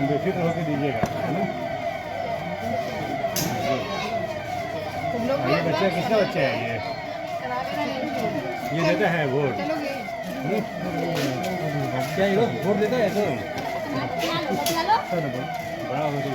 बेफिक्र होकर दीजिएगा, है ना। ये बच्चा किसका बच्चा है ये देता है वोट? क्या ये वोट देता है तो बड़ा हो तो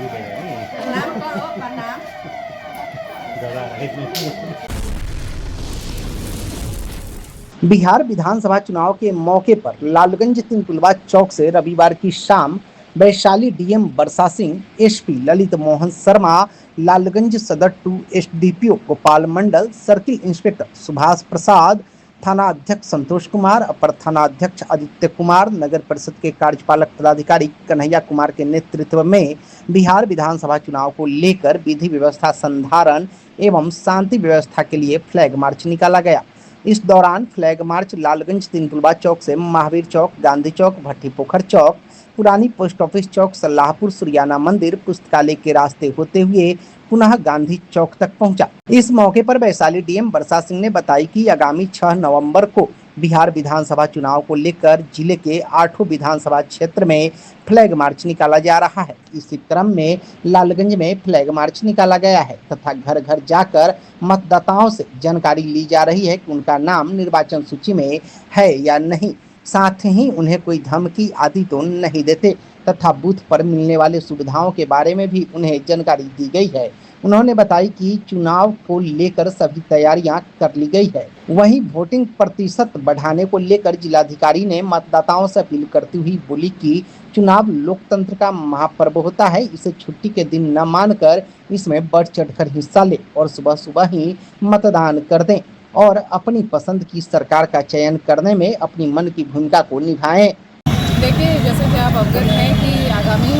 बिहार विधानसभा चुनाव के मौके पर लालगंज तिनकुलवा चौक से रविवार की शाम वैशाली डीएम वर्षा सिंह, एसपी ललित मोहन शर्मा, लालगंज सदर 2 एसडीपीओ गोपाल मंडल, सर्किल इंस्पेक्टर सुभाष प्रसाद, थाना अध्यक्ष संतोष कुमार, अपर थाना अध्यक्ष आदित्य कुमार, नगर परिषद के कार्यपालक पदाधिकारी कन्हैया कुमार के नेतृत्व में बिहार विधानसभा चुनाव को लेकर विधि व्यवस्था संधारण एवं शांति व्यवस्था के लिए फ्लैग मार्च निकाला गया। इस दौरान फ्लैग मार्च लालगंज तिनकुलवा चौक से महावीर चौक, गांधी चौक, भट्टी पोखर चौक, पुरानी पोस्ट ऑफिस चौक, सल्लाहपुर सुरियाना मंदिर, पुस्तकालय के रास्ते होते हुए पुनः गांधी चौक तक पहुंचा। इस मौके पर वैशाली डीएम वर्षा सिंह ने बताई कि आगामी 6 नवंबर को बिहार विधानसभा चुनाव को लेकर जिले के 8 विधानसभा क्षेत्र में फ्लैग मार्च निकाला जा रहा है। इसी क्रम में लालगंज में फ्लैग मार्च निकाला गया है तथा घर घर जाकर मतदाताओं से जानकारी ली जा रही है कि उनका नाम निर्वाचन सूची में है या नहीं, साथ ही उन्हें कोई धमकी आदि तो नहीं देते तथा बूथ पर मिलने वाले सुविधाओं के बारे में भी उन्हें जानकारी दी गई है। उन्होंने बताई कि चुनाव को लेकर सभी तैयारियां कर ली गई है। वहीं वोटिंग प्रतिशत बढ़ाने को लेकर जिलाधिकारी ने मतदाताओं से अपील करती हुई बोली कि चुनाव लोकतंत्र का महापर्व होता है, इसे छुट्टी के दिन न मानकर इसमें बढ़ चढ़कर हिस्सा ले और सुबह सुबह ही मतदान कर दें और अपनी पसंद की सरकार का चयन करने में अपनी मन की भूमिका को निभाएं। देखिए, जैसे कि आप अवगत हैं कि आगामी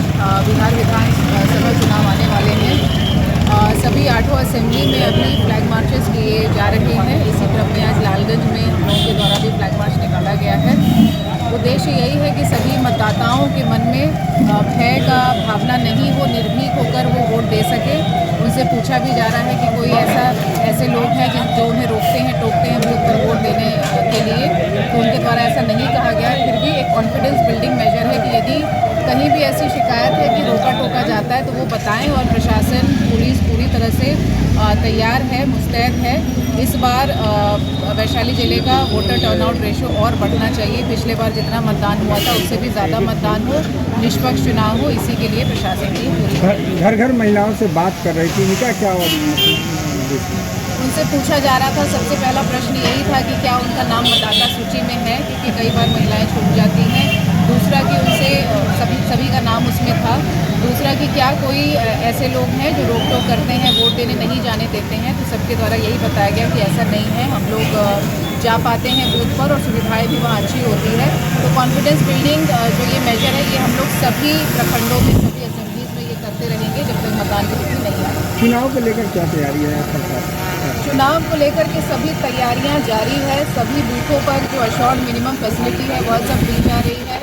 बिहार विधानसभा चुनाव आने वाले हैं। सभी 8 असेंबली में अभी फ्लैग मार्चेस किए जा रहे हैं। इसी क्रम में आज लालगंज में हम लोगों के द्वारा भी फ्लैग मार्च निकाला गया है। उद्देश्य यही है कि सभी मतदाताओं के मन में भय का भावना नहीं हो, निर्भीक होकर वो वोट दे सके। उनसे पूछा भी जा रहा है कि कोई ऐसे लोग हैं जो उन्हें रोकते हैं, टोकते हैं बूथ पर वोट देने के लिए, तो उनके द्वारा ऐसा नहीं कहा गया है। फिर भी एक कॉन्फिडेंस बिल्डिंग मेजर है कि यदि कहीं भी ऐसी शिकायत है कि रोका टोका जाता है तो वो बताएं और प्रशासन, पुलिस पूरी तरह से तैयार है, मुस्तैद है। इस बार वैशाली जिले का वोटर टर्नआउट रेशो और बढ़ना चाहिए। पिछले बार जितना मतदान हुआ था उससे भी ज़्यादा मतदान हो, निष्पक्ष चुनाव हो, इसी के लिए प्रशासन की घर घर महिलाओं से बात कर रही थी, इनका क्या उनसे पूछा जा रहा था। सबसे पहला प्रश्न यही था कि क्या उनका नाम मतदाता सूची में है, क्योंकि कई बार महिलाएं छूट जाती हैं। दूसरा कि उनसे सभी का नाम उसमें था। दूसरा कि क्या कोई ऐसे लोग हैं जो रोक टोक करते हैं, वोट देने नहीं जाने देते हैं, तो सबके द्वारा यही बताया गया कि ऐसा नहीं है। हम लोग जा पाते हैं बूथ पर और सुविधाएं भी वहाँ अच्छी होती है। तो कॉन्फिडेंस बिल्डिंग जो ये मेजर है, ये हम लोग सभी प्रखंडों में, सभी असेंबलीज में ये करते रहेंगे जब तक मतदान की तिथि नहीं आए। चुनाव को लेकर क्या तैयारी है सरकार? चुनाव को लेकर के सभी तैयारियां जारी है। सभी बूथों पर जो अशोर्ड मिनिमम फैसिलिटी है वह सब दी जा रही है।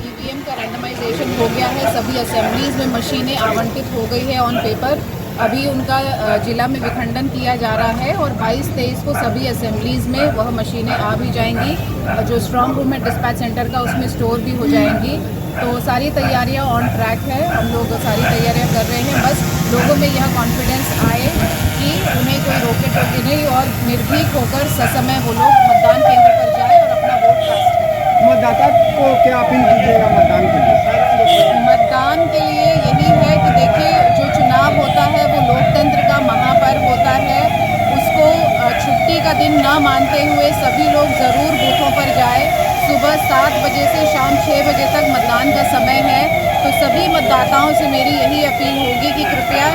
ईवीएम का रैंडमाइजेशन हो गया है। सभी असेंबलीज में मशीनें आवंटित हो गई है ऑन पेपर। अभी उनका जिला में विखंडन किया जा रहा है और 22-23 को सभी असेंबलीज में वह मशीनें आ भी जाएंगी। जो स्ट्रॉन्ग रूम है डिस्पैच सेंटर का, उसमें स्टोर भी हो जाएंगी। तो सारी तैयारियां ऑन ट्रैक है। हम लोग सारी तैयारियां कर रहे हैं। बस लोगों में यह कॉन्फिडेंस आए कि उन्हें कोई रोके टोके नहीं और निर्भीक होकर ससमय वो लोग मतदान केंद्र पर जाए और अपना वोट कास्ट करें। मतदाता को क्या अपील कीजिएगा मतदान के लिए? मतदान के लिए यही है कि देखिए, जो चुनाव होता है वो लोकतंत्र का महापर्व होता है। उसको छुट्टी का दिन ना मानते हुए सभी लोग ज़रूर बूथों पर जाए। सुबह 7 बजे से शाम 6 बजे तक मतदान का समय है। तो सभी मतदाताओं से मेरी यही अपील होगी कि कृपया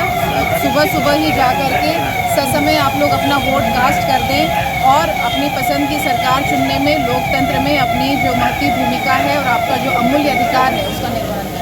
सुबह ही जा कर के ससमय आप लोग अपना वोट कास्ट कर दें और अपनी पसंद की सरकार चुनने में, लोकतंत्र में अपनी जो महती भूमिका है और आपका जो अमूल्य अधिकार है उसका निर्वहन करें।